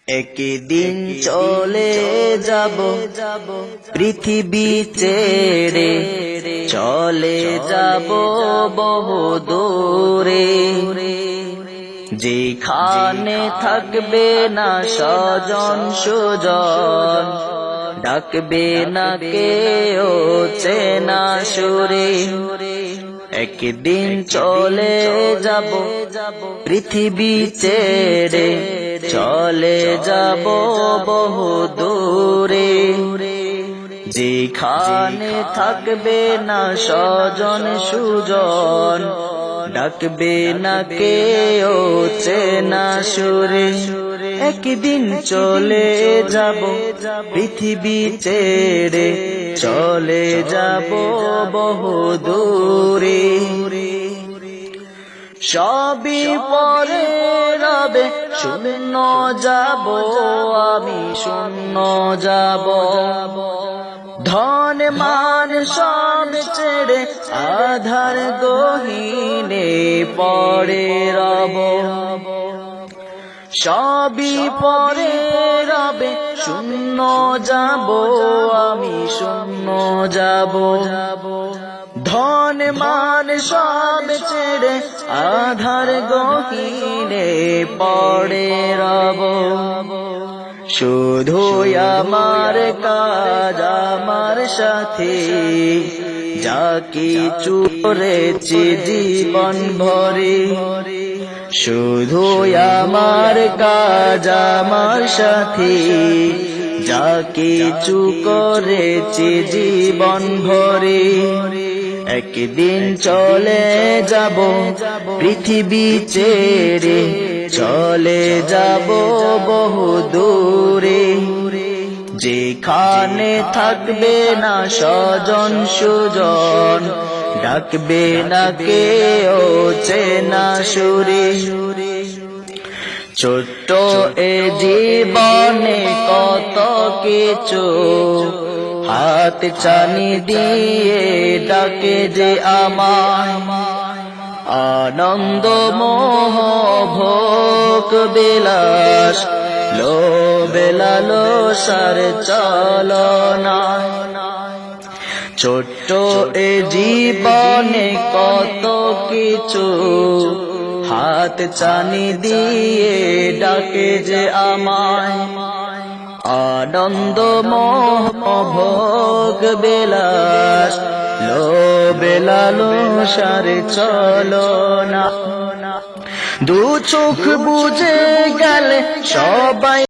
একদিন চলে যাব পৃথিবী ছেড়ে, চলে যাব বহু দূরে, যেখানে থাকবে না স্বজন সুজন, ডাকবে না কেউ চেনা সুরে। একদিন চলে যাব পৃথিবী ছেড়ে, চলে যাব বহু দূরে, যেখানে থাকবে না স্বজন সুজন, ডাকবে না কেউ চেনা সুরে। একদিন চলে যাব পৃথিবী ছেড়ে, চলে যাব বহু দূরে, সবই পরে রবে, শূন্য যাব আমি, শূন্য যাব। ধন মান সব ছেড়ে আধার গহীনে পড়ে রব, সবই পরে রবে, শূন্য যাব আমি, শূন্য যাব। ধন মান সব ছেড়ে আধার গহীনে পড়ে রব, শুধু আমার কাজ আমার সাথে, যা কিছু করেছি জীবন ভরে। শুধু আমার কাজ আমার সাথে, যা কিছু করেছি জীবন ভরে। একদিন চলে যাব পৃথিবী ছেড়ে, চলে যাব বহু দূরে, যেখানে থাকবে না স্বজন সুজন, ডাকবে না কেউ চেনা সুরে। ছোট্ট এ জীবনে কত কিছু, হাত চানি দিয়ে ডাকে যে আমায়, আনন্দ মোহ ভোগ বিলাস, লোভে লালসার চলনা। ছোট্ট এ জীবনে কত কিছু, হাত চানি দিয়ে ডাকে যে আমায়, আনন্দ মোহ ভোগ বিলাস, লোভে লালসার চলনা। দু চোখ বুজে গেলে সবাই